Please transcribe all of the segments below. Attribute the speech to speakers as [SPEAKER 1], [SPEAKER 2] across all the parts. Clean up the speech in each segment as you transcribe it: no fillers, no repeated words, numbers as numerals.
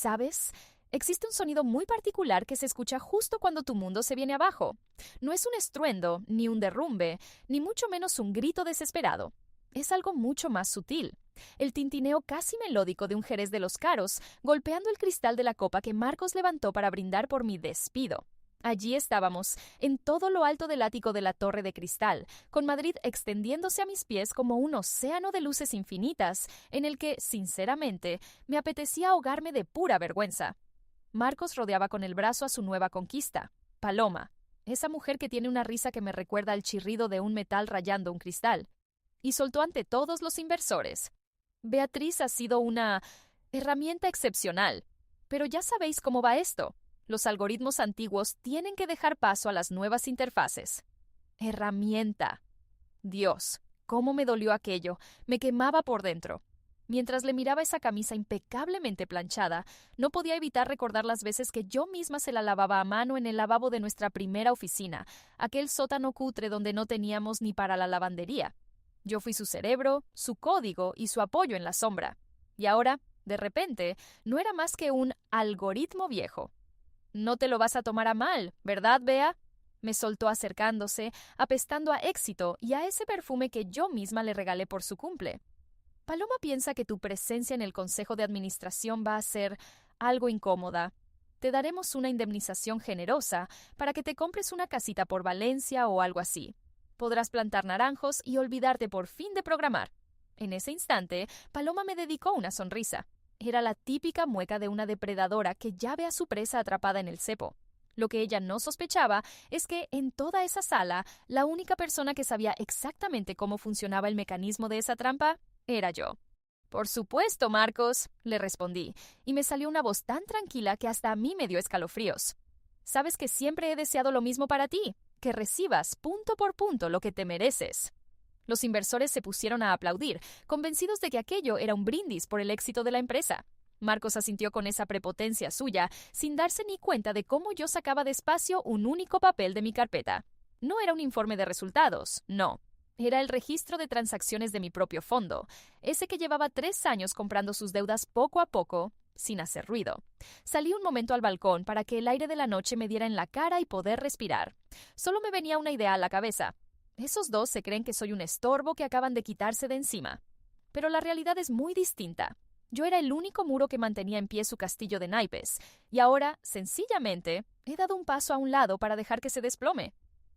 [SPEAKER 1] ¿Sabes? Existe un sonido muy particular que se escucha justo cuando tu mundo se viene abajo. No es un estruendo, ni un derrumbe, ni mucho menos un grito desesperado. Es algo mucho más sutil. El tintineo casi melódico de un Jerez de los Caros, golpeando el cristal de la copa que Marcos levantó para brindar por mi despido. Allí estábamos, en todo lo alto del ático de la Torre de Cristal, con Madrid extendiéndose a mis pies como un océano de luces infinitas, en el que, sinceramente, me apetecía ahogarme de pura vergüenza. Marcos rodeaba con el brazo a su nueva conquista, Paloma, esa mujer que tiene una risa que me recuerda al chirrido de un metal rayando un cristal, y soltó ante todos los inversores: Beatriz ha sido una herramienta excepcional, pero ya sabéis cómo va esto. Los algoritmos antiguos tienen que dejar paso a las nuevas interfaces. Herramienta. Dios, cómo me dolió aquello, me quemaba por dentro. Mientras le miraba esa camisa impecablemente planchada, no podía evitar recordar las veces que yo misma se la lavaba a mano en el lavabo de nuestra primera oficina, aquel sótano cutre donde no teníamos ni para la lavandería. Yo fui su cerebro, su código y su apoyo en la sombra. Y ahora, de repente, no era más que un algoritmo viejo. No te lo vas a tomar a mal, ¿verdad, Bea? Me soltó acercándose, apestando a éxito y a ese perfume que yo misma le regalé por su cumple. Paloma piensa que tu presencia en el consejo de administración va a ser algo incómoda. Te daremos una indemnización generosa para que te compres una casita por Valencia o algo así. Podrás plantar naranjos y olvidarte por fin de programar. En ese instante, Paloma me dedicó una sonrisa. Era la típica mueca de una depredadora que ya ve a su presa atrapada en el cepo. Lo que ella no sospechaba es que en toda esa sala, la única persona que sabía exactamente cómo funcionaba el mecanismo de esa trampa era yo. Por supuesto, Marcos, le respondí, y me salió una voz tan tranquila que hasta a mí me dio escalofríos. Sabes que siempre he deseado lo mismo para ti, que recibas punto por punto lo que te mereces. Los inversores se pusieron a aplaudir, convencidos de que aquello era un brindis por el éxito de la empresa. Marcos asintió con esa prepotencia suya, sin darse ni cuenta de cómo yo sacaba despacio un único papel de mi carpeta. No era un informe de resultados, no. Era el registro de transacciones de mi propio fondo, ese que llevaba 3 años comprando sus deudas poco a poco, sin hacer ruido. Salí un momento al balcón para que el aire de la noche me diera en la cara y poder respirar. Solo me venía una idea a la cabeza. Esos dos se creen que soy un estorbo que acaban de quitarse de encima. Pero la realidad es muy distinta. Yo era el único muro que mantenía en pie su castillo de naipes, y ahora, sencillamente, he dado un paso a un lado para dejar que se desplome.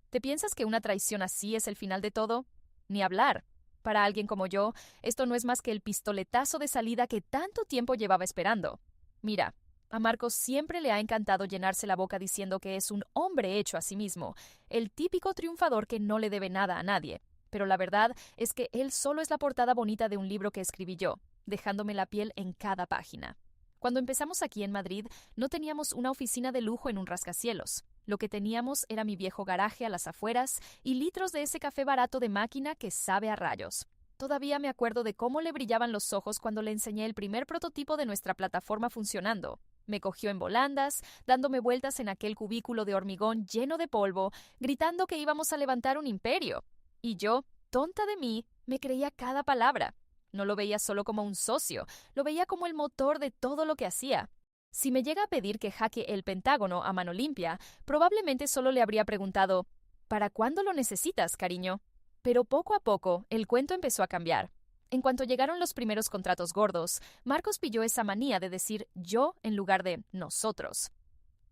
[SPEAKER 1] ¿Te piensas que una traición así es el final de todo? Ni hablar. Para alguien como yo, esto no es más que el pistoletazo de salida que tanto tiempo llevaba esperando. Mira, a Marcos siempre le ha encantado llenarse la boca diciendo que es un hombre hecho a sí mismo, el típico triunfador que no le debe nada a nadie. Pero la verdad es que él solo es la portada bonita de un libro que escribí yo, dejándome la piel en cada página. Cuando empezamos aquí en Madrid, no teníamos una oficina de lujo en un rascacielos. Lo que teníamos era mi viejo garaje a las afueras y litros de ese café barato de máquina que sabe a rayos. Todavía me acuerdo de cómo le brillaban los ojos cuando le enseñé el primer prototipo de nuestra plataforma funcionando. Me cogió en volandas, dándome vueltas en aquel cubículo de hormigón lleno de polvo, gritando que íbamos a levantar un imperio. Y yo, tonta de mí, me creía cada palabra. No lo veía solo como un socio, lo veía como el motor de todo lo que hacía. Si me llega a pedir que hackee el Pentágono a mano limpia, probablemente solo le habría preguntado: ¿para cuándo lo necesitas, cariño? Pero poco a poco, el cuento empezó a cambiar. En cuanto llegaron los primeros contratos gordos, Marcos pilló esa manía de decir yo en lugar de nosotros.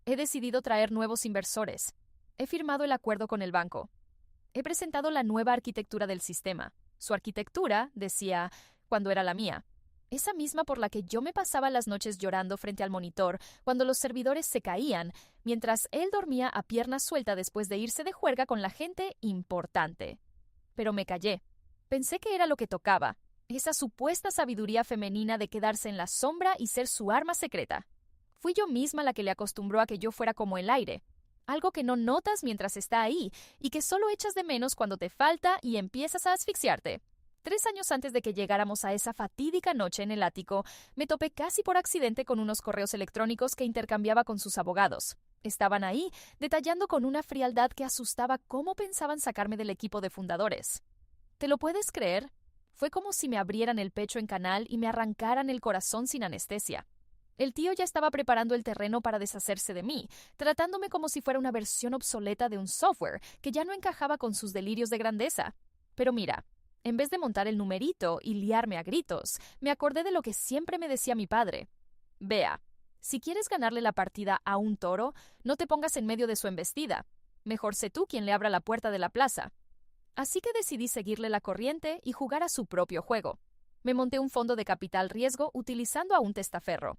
[SPEAKER 1] He decidido traer nuevos inversores. He firmado el acuerdo con el banco. He presentado la nueva arquitectura del sistema. Su arquitectura, decía, cuando era la mía. Esa misma por la que yo me pasaba las noches llorando frente al monitor cuando los servidores se caían, mientras él dormía a pierna suelta después de irse de juerga con la gente importante. Pero me callé. Pensé que era lo que tocaba, esa supuesta sabiduría femenina de quedarse en la sombra y ser su arma secreta. Fui yo misma la que le acostumbró a que yo fuera como el aire, algo que no notas mientras está ahí y que solo echas de menos cuando te falta y empiezas a asfixiarte. 3 años antes de que llegáramos a esa fatídica noche en el ático, me topé casi por accidente con unos correos electrónicos que intercambiaba con sus abogados. Estaban ahí, detallando con una frialdad que asustaba cómo pensaban sacarme del equipo de fundadores. ¿Te lo puedes creer? Fue como si me abrieran el pecho en canal y me arrancaran el corazón sin anestesia. El tío ya estaba preparando el terreno para deshacerse de mí, tratándome como si fuera una versión obsoleta de un software que ya no encajaba con sus delirios de grandeza. Pero mira, en vez de montar el numerito y liarme a gritos, me acordé de lo que siempre me decía mi padre. Vea, si quieres ganarle la partida a un toro, no te pongas en medio de su embestida. Mejor sé tú quien le abra la puerta de la plaza. Así que decidí seguirle la corriente y jugar a su propio juego. Me monté un fondo de capital riesgo utilizando a un testaferro.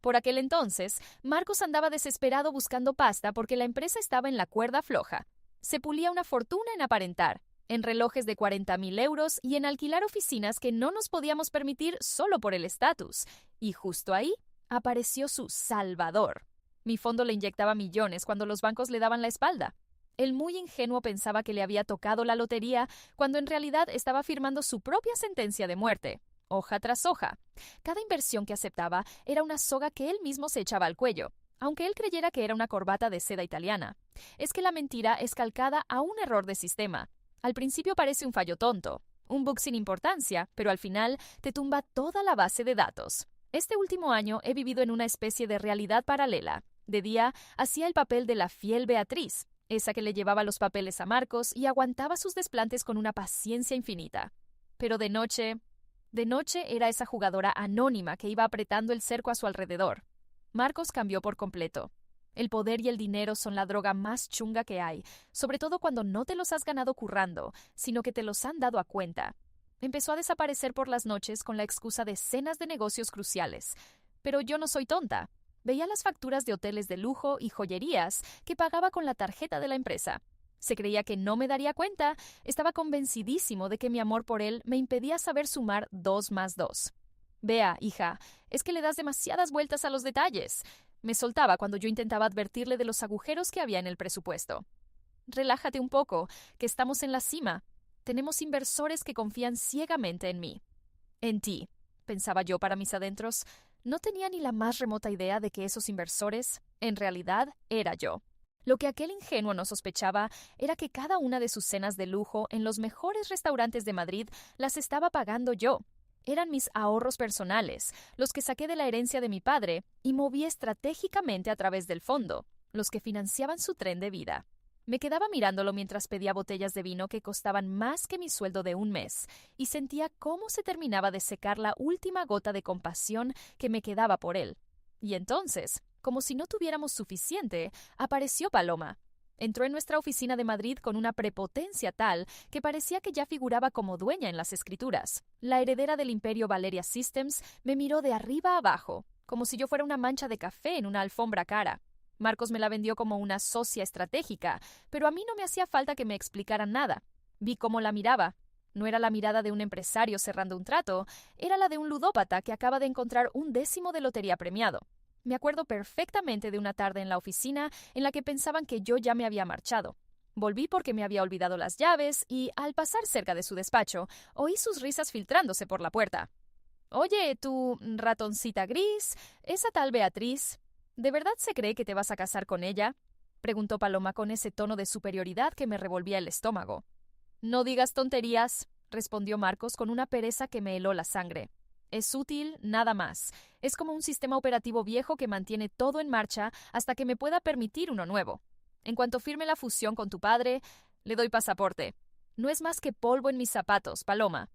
[SPEAKER 1] Por aquel entonces, Marcos andaba desesperado buscando pasta porque la empresa estaba en la cuerda floja. Se pulía una fortuna en aparentar, en relojes de 40.000 euros y en alquilar oficinas que no nos podíamos permitir solo por el estatus. Y justo ahí apareció su salvador. Mi fondo le inyectaba millones cuando los bancos le daban la espalda. El muy ingenuo pensaba que le había tocado la lotería cuando en realidad estaba firmando su propia sentencia de muerte, hoja tras hoja. Cada inversión que aceptaba era una soga que él mismo se echaba al cuello, aunque él creyera que era una corbata de seda italiana. Es que la mentira es calcada a un error de sistema. Al principio parece un fallo tonto, un bug sin importancia, pero al final te tumba toda la base de datos. Este último año he vivido en una especie de realidad paralela. De día hacía el papel de la fiel Beatriz, esa que le llevaba los papeles a Marcos y aguantaba sus desplantes con una paciencia infinita. Pero de noche era esa jugadora anónima que iba apretando el cerco a su alrededor. Marcos cambió por completo. El poder y el dinero son la droga más chunga que hay, sobre todo cuando no te los has ganado currando, sino que te los han dado a cuenta. Empezó a desaparecer por las noches con la excusa de cenas de negocios cruciales. Pero yo no soy tonta. Veía las facturas de hoteles de lujo y joyerías que pagaba con la tarjeta de la empresa. Se creía que no me daría cuenta, estaba convencidísimo de que mi amor por él me impedía saber sumar 2 más 2. Vea, hija, es que le das demasiadas vueltas a los detalles. Me soltaba cuando yo intentaba advertirle de los agujeros que había en el presupuesto. Relájate un poco, que estamos en la cima. Tenemos inversores que confían ciegamente en mí. En ti, pensaba yo para mis adentros. No tenía ni la más remota idea de que esos inversores, en realidad, era yo. Lo que aquel ingenuo no sospechaba era que cada una de sus cenas de lujo en los mejores restaurantes de Madrid las estaba pagando yo. Eran mis ahorros personales, los que saqué de la herencia de mi padre y moví estratégicamente a través del fondo, los que financiaban su tren de vida. Me quedaba mirándolo mientras pedía botellas de vino que costaban más que mi sueldo de un mes, y sentía cómo se terminaba de secar la última gota de compasión que me quedaba por él. Y entonces, como si no tuviéramos suficiente, apareció Paloma. Entró en nuestra oficina de Madrid con una prepotencia tal que parecía que ya figuraba como dueña en las escrituras. La heredera del imperio Valeria Systems me miró de arriba a abajo, como si yo fuera una mancha de café en una alfombra cara. Marcos me la vendió como una socia estratégica, pero a mí no me hacía falta que me explicaran nada. Vi cómo la miraba. No era la mirada de un empresario cerrando un trato, era la de un ludópata que acaba de encontrar un 10º de lotería premiado. Me acuerdo perfectamente de una tarde en la oficina en la que pensaban que yo ya me había marchado. Volví porque me había olvidado las llaves y, al pasar cerca de su despacho, oí sus risas filtrándose por la puerta. «Oye, tú, ratoncita gris, esa tal Beatriz, ¿de verdad se cree que te vas a casar con ella?», preguntó Paloma con ese tono de superioridad que me revolvía el estómago. «No digas tonterías», respondió Marcos con una pereza que me heló la sangre. «Es útil, nada más. Es como un sistema operativo viejo que mantiene todo en marcha hasta que me pueda permitir uno nuevo. En cuanto firme la fusión con tu padre, le doy pasaporte. No es más que polvo en mis zapatos, Paloma».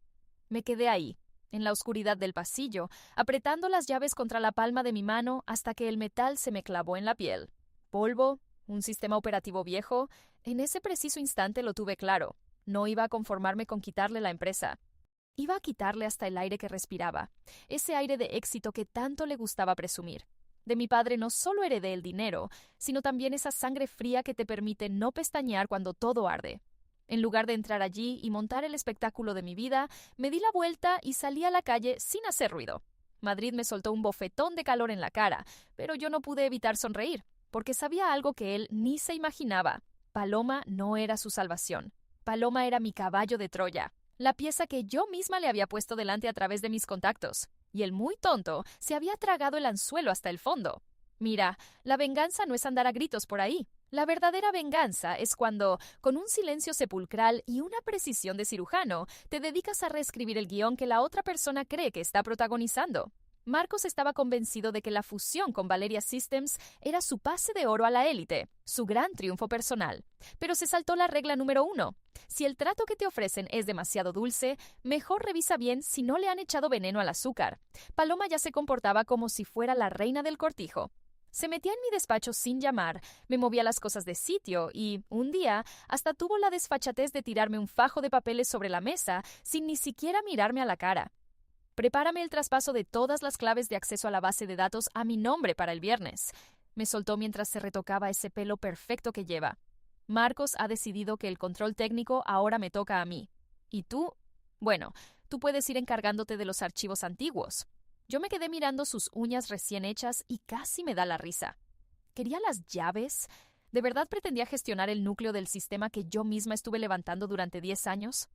[SPEAKER 1] Me quedé ahí, en la oscuridad del pasillo, apretando las llaves contra la palma de mi mano hasta que el metal se me clavó en la piel. ¿Polvo? ¿Un sistema operativo viejo? En ese preciso instante lo tuve claro. No iba a conformarme con quitarle la empresa. Iba a quitarle hasta el aire que respiraba, ese aire de éxito que tanto le gustaba presumir. De mi padre no solo heredé el dinero, sino también esa sangre fría que te permite no pestañear cuando todo arde. En lugar de entrar allí y montar el espectáculo de mi vida, me di la vuelta y salí a la calle sin hacer ruido. Madrid me soltó un bofetón de calor en la cara, pero yo no pude evitar sonreír, porque sabía algo que él ni se imaginaba. Paloma no era su salvación. Paloma era mi caballo de Troya, la pieza que yo misma le había puesto delante a través de mis contactos, y el muy tonto se había tragado el anzuelo hasta el fondo. Mira, la venganza no es andar a gritos por ahí. La verdadera venganza es cuando, con un silencio sepulcral y una precisión de cirujano, te dedicas a reescribir el guión que la otra persona cree que está protagonizando. Marcos estaba convencido de que la fusión con Valeria Systems era su pase de oro a la élite, su gran triunfo personal. Pero se saltó la regla número 1. Si el trato que te ofrecen es demasiado dulce, mejor revisa bien si no le han echado veneno al azúcar. Paloma ya se comportaba como si fuera la reina del cortijo. Se metía en mi despacho sin llamar, me movía las cosas de sitio y, un día, hasta tuvo la desfachatez de tirarme un fajo de papeles sobre la mesa sin ni siquiera mirarme a la cara. Prepárame el traspaso de todas las claves de acceso a la base de datos a mi nombre para el viernes. Me soltó mientras se retocaba ese pelo perfecto que lleva. Marcos ha decidido que el control técnico ahora me toca a mí. ¿Y tú? Bueno, tú puedes ir encargándote de los archivos antiguos. Yo me quedé mirando sus uñas recién hechas y casi me da la risa. ¿Quería las llaves? ¿De verdad pretendía gestionar el núcleo del sistema que yo misma estuve levantando durante 10 años?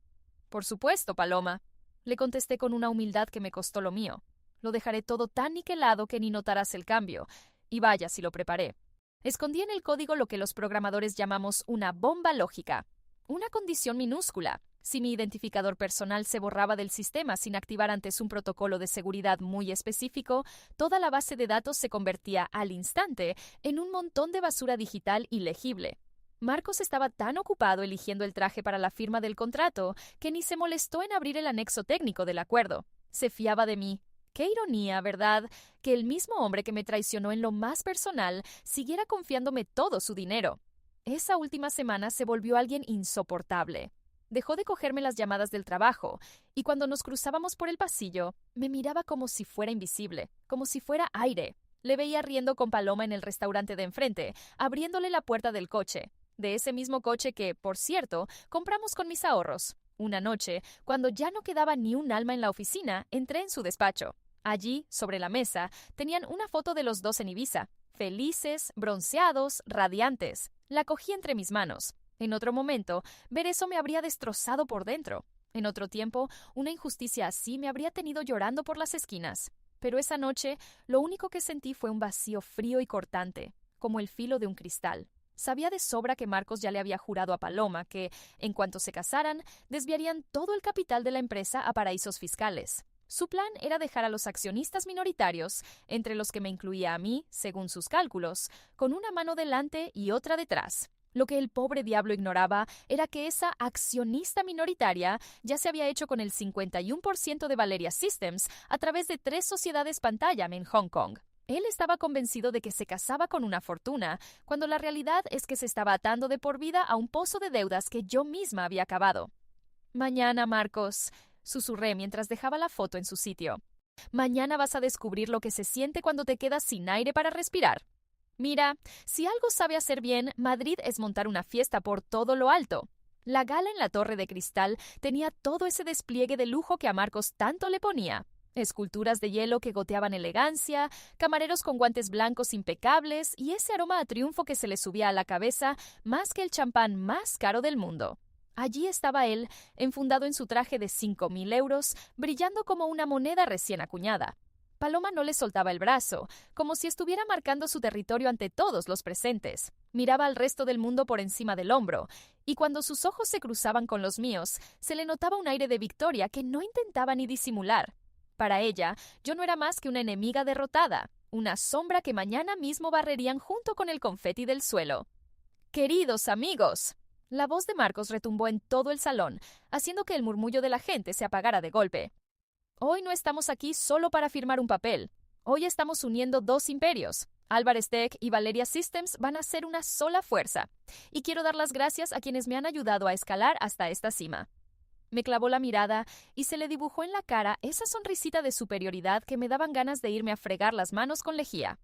[SPEAKER 1] Por supuesto, Paloma. Le contesté con una humildad que me costó lo mío. Lo dejaré todo tan niquelado que ni notarás el cambio. Y vaya si lo preparé. Escondí en el código lo que los programadores llamamos una bomba lógica. Una condición minúscula. Si mi identificador personal se borraba del sistema sin activar antes un protocolo de seguridad muy específico, toda la base de datos se convertía al instante en un montón de basura digital ilegible. Marcos estaba tan ocupado eligiendo el traje para la firma del contrato que ni se molestó en abrir el anexo técnico del acuerdo. Se fiaba de mí. Qué ironía, ¿verdad? Que el mismo hombre que me traicionó en lo más personal siguiera confiándome todo su dinero. Esa última semana se volvió alguien insoportable. Dejó de cogerme las llamadas del trabajo, y cuando nos cruzábamos por el pasillo, me miraba como si fuera invisible, como si fuera aire. Le veía riendo con Paloma en el restaurante de enfrente, abriéndole la puerta del coche. De ese mismo coche que, por cierto, compramos con mis ahorros. Una noche, cuando ya no quedaba ni un alma en la oficina, entré en su despacho. Allí, sobre la mesa, tenían una foto de los dos en Ibiza, felices, bronceados, radiantes. La cogí entre mis manos. En otro momento, ver eso me habría destrozado por dentro. En otro tiempo, una injusticia así me habría tenido llorando por las esquinas. Pero esa noche, lo único que sentí fue un vacío frío y cortante, como el filo de un cristal. Sabía de sobra que Marcos ya le había jurado a Paloma que, en cuanto se casaran, desviarían todo el capital de la empresa a paraísos fiscales. Su plan era dejar a los accionistas minoritarios, entre los que me incluía a mí, según sus cálculos, con una mano delante y otra detrás. Lo que el pobre diablo ignoraba era que esa accionista minoritaria ya se había hecho con el 51% de Valeria Systems a través de 3 sociedades pantalla en Hong Kong. Él estaba convencido de que se casaba con una fortuna, cuando la realidad es que se estaba atando de por vida a un pozo de deudas que yo misma había cavado. Mañana, Marcos, susurré mientras dejaba la foto en su sitio. Mañana vas a descubrir lo que se siente cuando te quedas sin aire para respirar. Mira, si algo sabe hacer bien, Madrid es montar una fiesta por todo lo alto. La gala en la Torre de Cristal tenía todo ese despliegue de lujo que a Marcos tanto le ponía. Esculturas de hielo que goteaban elegancia, camareros con guantes blancos impecables y ese aroma a triunfo que se le subía a la cabeza más que el champán más caro del mundo. Allí estaba él, enfundado en su traje de 5.000 euros, brillando como una moneda recién acuñada. Paloma no le soltaba el brazo, como si estuviera marcando su territorio ante todos los presentes. Miraba al resto del mundo por encima del hombro, y cuando sus ojos se cruzaban con los míos, se le notaba un aire de victoria que no intentaba ni disimular. Para ella, yo no era más que una enemiga derrotada, una sombra que mañana mismo barrerían junto con el confeti del suelo. ¡Queridos amigos! La voz de Marcos retumbó en todo el salón, haciendo que el murmullo de la gente se apagara de golpe. Hoy no estamos aquí solo para firmar un papel. Hoy estamos uniendo 2 imperios. Álvarez Tech y Valeria Systems van a ser una sola fuerza. Y quiero dar las gracias a quienes me han ayudado a escalar hasta esta cima. Me clavó la mirada y se le dibujó en la cara esa sonrisita de superioridad que me daban ganas de irme a fregar las manos con lejía.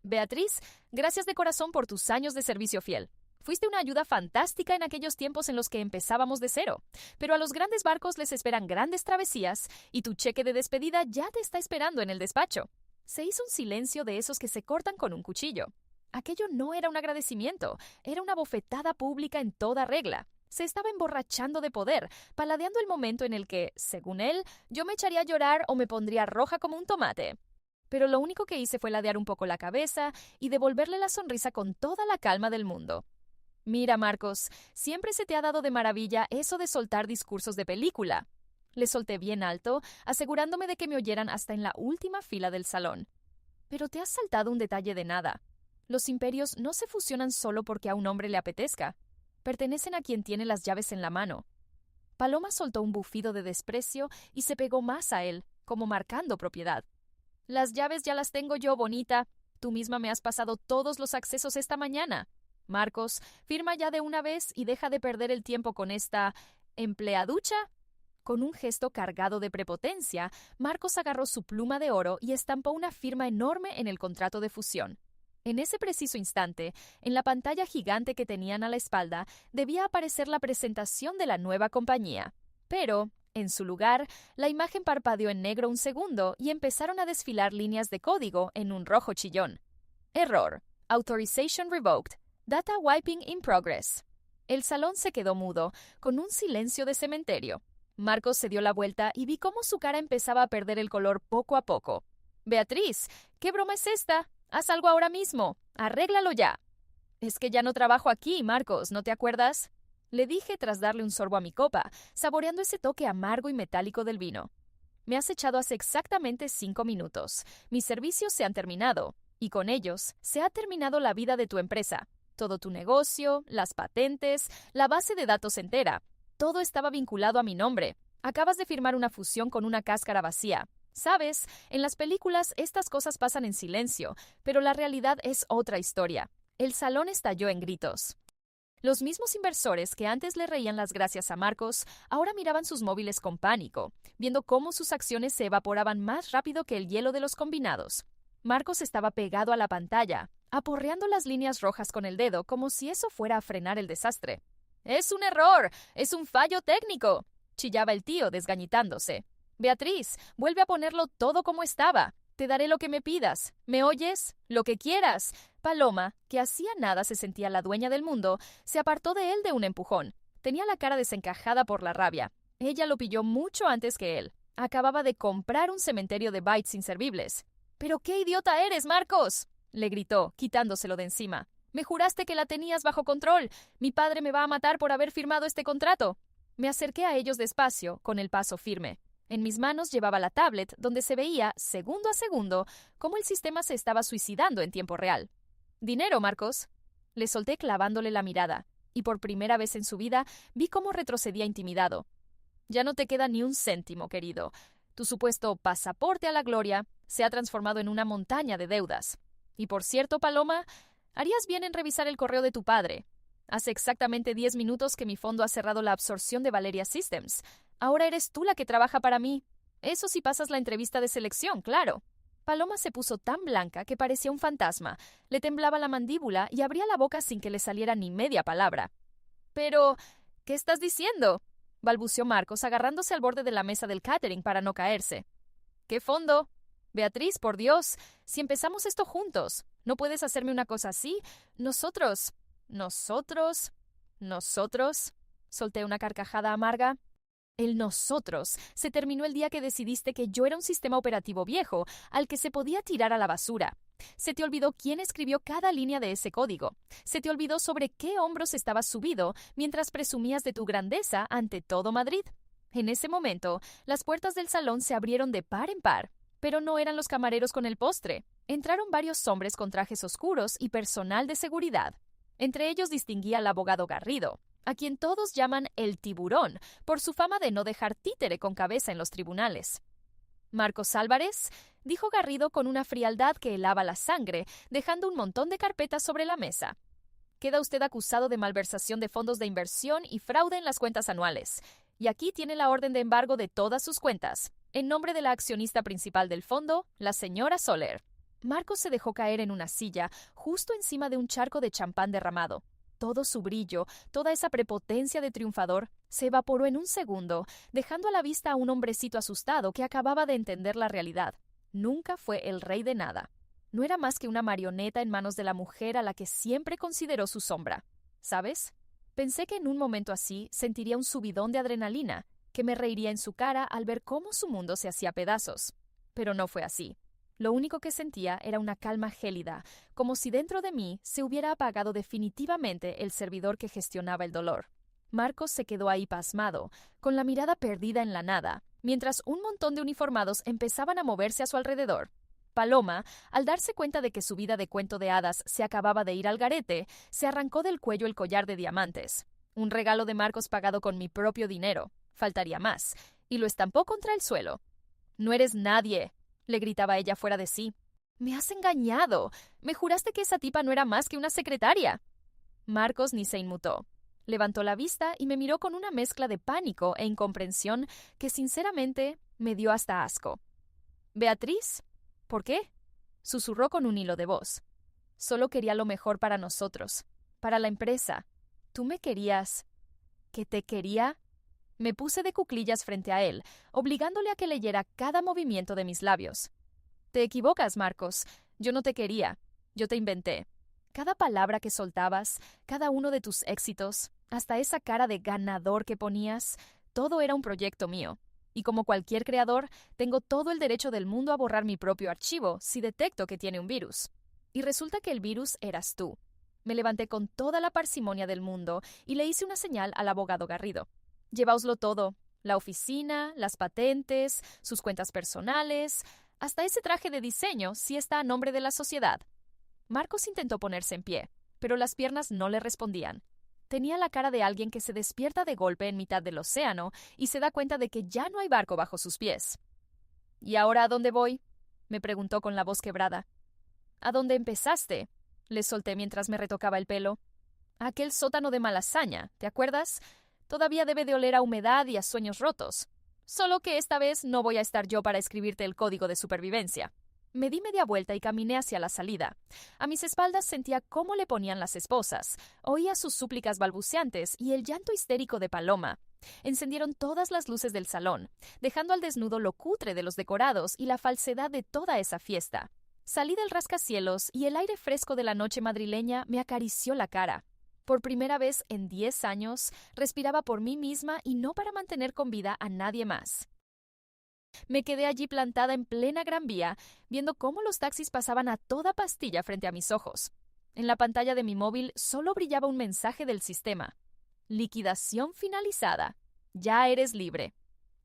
[SPEAKER 1] Beatriz, gracias de corazón por tus años de servicio fiel. Fuiste una ayuda fantástica en aquellos tiempos en los que empezábamos de cero, pero a los grandes barcos les esperan grandes travesías y tu cheque de despedida ya te está esperando en el despacho. Se hizo un silencio de esos que se cortan con un cuchillo. Aquello no era un agradecimiento, era una bofetada pública en toda regla. Se estaba emborrachando de poder, paladeando el momento en el que, según él, yo me echaría a llorar o me pondría roja como un tomate. Pero lo único que hice fue ladear un poco la cabeza y devolverle la sonrisa con toda la calma del mundo. Mira, Marcos, siempre se te ha dado de maravilla eso de soltar discursos de película. Le solté bien alto, asegurándome de que me oyeran hasta en la última fila del salón. Pero te has saltado un detalle de nada. Los imperios no se fusionan solo porque a un hombre le apetezca. Pertenecen a quien tiene las llaves en la mano. Paloma soltó un bufido de desprecio y se pegó más a él, como marcando propiedad. Las llaves ya las tengo yo, bonita. Tú misma me has pasado todos los accesos esta mañana. Marcos, firma ya de una vez y deja de perder el tiempo con esta empleaducha. Con un gesto cargado de prepotencia, Marcos agarró su pluma de oro y estampó una firma enorme en el contrato de fusión. En ese preciso instante, en la pantalla gigante que tenían a la espalda, debía aparecer la presentación de la nueva compañía. Pero, en su lugar, la imagen parpadeó en negro un segundo y empezaron a desfilar líneas de código en un rojo chillón. Error. Authorization revoked. Data wiping in progress. El salón se quedó mudo, con un silencio de cementerio. Marcos se dio la vuelta y vi cómo su cara empezaba a perder el color poco a poco. «Beatriz, ¿qué broma es esta? Haz algo ahora mismo. Arréglalo ya». «Es que ya no trabajo aquí, Marcos, ¿no te acuerdas?», le dije tras darle un sorbo a mi copa, saboreando ese toque amargo y metálico del vino. «Me has echado hace exactamente 5 minutos. Mis servicios se han terminado, y con ellos se ha terminado la vida de tu empresa. Todo tu negocio, las patentes, la base de datos entera. Todo estaba vinculado a mi nombre. Acabas de firmar una fusión con una cáscara vacía. Sabes, en las películas estas cosas pasan en silencio, pero la realidad es otra historia». El salón estalló en gritos. Los mismos inversores que antes le reían las gracias a Marcos, ahora miraban sus móviles con pánico, viendo cómo sus acciones se evaporaban más rápido que el hielo de los combinados. Marcos estaba pegado a la pantalla, aporreando las líneas rojas con el dedo como si eso fuera a frenar el desastre. «¡Es un error! ¡Es un fallo técnico!», chillaba el tío desgañitándose. «Beatriz, vuelve a ponerlo todo como estaba. Te daré lo que me pidas. ¿Me oyes? Lo que quieras». Paloma, que hacía nada se sentía la dueña del mundo, se apartó de él de un empujón. Tenía la cara desencajada por la rabia. Ella lo pilló mucho antes que él. Acababa de comprar un cementerio de bytes inservibles. «¿Pero qué idiota eres, Marcos?», le gritó, quitándoselo de encima. «Me juraste que la tenías bajo control. Mi padre me va a matar por haber firmado este contrato». Me acerqué a ellos despacio, con el paso firme. En mis manos llevaba la tablet, donde se veía, segundo a segundo, cómo el sistema se estaba suicidando en tiempo real. «Dinero, Marcos». Le solté clavándole la mirada, y por primera vez en su vida vi cómo retrocedía intimidado. «Ya no te queda ni un céntimo, querido. Tu supuesto pasaporte a la gloria se ha transformado en una montaña de deudas. Y por cierto, Paloma, harías bien en revisar el correo de tu padre. Hace exactamente 10 minutos que mi fondo ha cerrado la absorción de Valeria Systems. Ahora eres tú la que trabaja para mí. Eso si pasas la entrevista de selección, claro». Paloma se puso tan blanca que parecía un fantasma. Le temblaba la mandíbula y abría la boca sin que le saliera ni media palabra. «Pero, ¿qué estás diciendo?», balbuceó Marcos, agarrándose al borde de la mesa del catering para no caerse. «¿Qué fondo? Beatriz, por Dios, si empezamos esto juntos, ¿no puedes hacerme una cosa así? Nosotros. Solté una carcajada amarga. El nosotros se terminó el día que decidiste que yo era un sistema operativo viejo, al que se podía tirar a la basura. Se te olvidó quién escribió cada línea de ese código. Se te olvidó sobre qué hombros estabas subido mientras presumías de tu grandeza ante todo Madrid. En ese momento, las puertas del salón se abrieron de par en par, pero no eran los camareros con el postre. Entraron varios hombres con trajes oscuros y personal de seguridad. Entre ellos distinguía al abogado Garrido, a quien todos llaman el tiburón, por su fama de no dejar títere con cabeza en los tribunales. «Marcos Álvarez», dijo Garrido con una frialdad que helaba la sangre, dejando un montón de carpetas sobre la mesa. «Queda usted acusado de malversación de fondos de inversión y fraude en las cuentas anuales. Y aquí tiene la orden de embargo de todas sus cuentas, en nombre de la accionista principal del fondo, la señora Soler». Marcos se dejó caer en una silla, justo encima de un charco de champán derramado. Todo su brillo, toda esa prepotencia de triunfador, se evaporó en un segundo, dejando a la vista a un hombrecito asustado que acababa de entender la realidad. Nunca fue el rey de nada. No era más que una marioneta en manos de la mujer a la que siempre consideró su sombra. ¿Sabes? Pensé que en un momento así sentiría un subidón de adrenalina, que me reiría en su cara al ver cómo su mundo se hacía pedazos. Pero no fue así. Lo único que sentía era una calma gélida, como si dentro de mí se hubiera apagado definitivamente el servidor que gestionaba el dolor. Marcos se quedó ahí pasmado, con la mirada perdida en la nada, mientras un montón de uniformados empezaban a moverse a su alrededor. Paloma, al darse cuenta de que su vida de cuento de hadas se acababa de ir al garete, se arrancó del cuello el collar de diamantes. Un regalo de Marcos pagado con mi propio dinero. Faltaría más. Y lo estampó contra el suelo. «No eres nadie», le gritaba ella fuera de sí. «Me has engañado. Me juraste que esa tipa no era más que una secretaria». Marcos ni se inmutó. Levantó la vista y me miró con una mezcla de pánico e incomprensión que sinceramente me dio hasta asco. «¿Beatriz? ¿Por qué?», susurró con un hilo de voz. «Solo quería lo mejor para nosotros, para la empresa. ¿Tú me querías? ¿Que te quería?». Me puse de cuclillas frente a él, obligándole a que leyera cada movimiento de mis labios. «Te equivocas, Marcos. Yo no te quería. Yo te inventé. Cada palabra que soltabas, cada uno de tus éxitos, hasta esa cara de ganador que ponías, todo era un proyecto mío. Y como cualquier creador, tengo todo el derecho del mundo a borrar mi propio archivo si detecto que tiene un virus. Y resulta que el virus eras tú». Me levanté con toda la parsimonia del mundo y le hice una señal al abogado Garrido. «Lleváoslo todo, la oficina, las patentes, sus cuentas personales, hasta ese traje de diseño si está a nombre de la sociedad». Marcos intentó ponerse en pie, pero las piernas no le respondían. Tenía la cara de alguien que se despierta de golpe en mitad del océano y se da cuenta de que ya no hay barco bajo sus pies. «¿Y ahora a dónde voy?», me preguntó con la voz quebrada. «¿A dónde empezaste?», le solté mientras me retocaba el pelo. «A aquel sótano de Malasaña, ¿te acuerdas? Todavía debe de oler a humedad y a sueños rotos. Solo que esta vez no voy a estar yo para escribirte el código de supervivencia». Me di media vuelta y caminé hacia la salida. A mis espaldas sentía cómo le ponían las esposas, oía sus súplicas balbuceantes y el llanto histérico de Paloma. Encendieron todas las luces del salón, dejando al desnudo lo cutre de los decorados y la falsedad de toda esa fiesta. Salí del rascacielos y el aire fresco de la noche madrileña me acarició la cara. Por primera vez en 10 años, respiraba por mí misma y no para mantener con vida a nadie más. Me quedé allí plantada en plena Gran Vía, viendo cómo los taxis pasaban a toda pastilla frente a mis ojos. En la pantalla de mi móvil solo brillaba un mensaje del sistema. «Liquidación finalizada. Ya eres libre».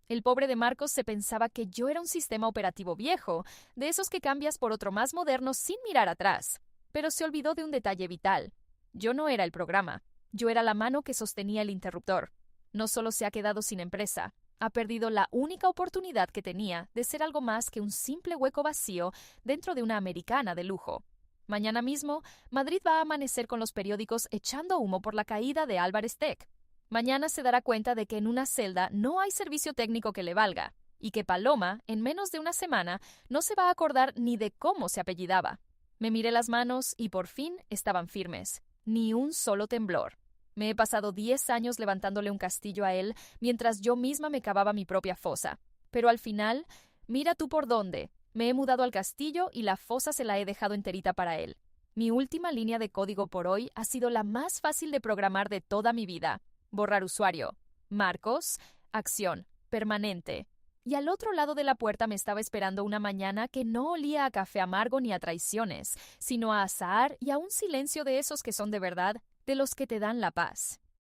[SPEAKER 1] El pobre de Marcos se pensaba que yo era un sistema operativo viejo, de esos que cambias por otro más moderno sin mirar atrás. Pero se olvidó de un detalle vital. Yo no era el programa. Yo era la mano que sostenía el interruptor. No solo se ha quedado sin empresa, ha perdido la única oportunidad que tenía de ser algo más que un simple hueco vacío dentro de una americana de lujo. Mañana mismo, Madrid va a amanecer con los periódicos echando humo por la caída de Álvarez Tech. Mañana se dará cuenta de que en una celda no hay servicio técnico que le valga, y que Paloma, en menos de una semana, no se va a acordar ni de cómo se apellidaba. Me miré las manos y por fin estaban firmes. Ni un solo temblor. Me he pasado 10 años levantándole un castillo a él, mientras yo misma me cavaba mi propia fosa. Pero al final, mira tú por dónde. Me he mudado al castillo y la fosa se la he dejado enterita para él. Mi última línea de código por hoy ha sido la más fácil de programar de toda mi vida. Borrar usuario. Marcos. Acción. Permanente. Y al otro lado de la puerta me estaba esperando una mañana que no olía a café amargo ni a traiciones, sino a azahar y a un silencio de esos que son de verdad, de los que te dan la paz.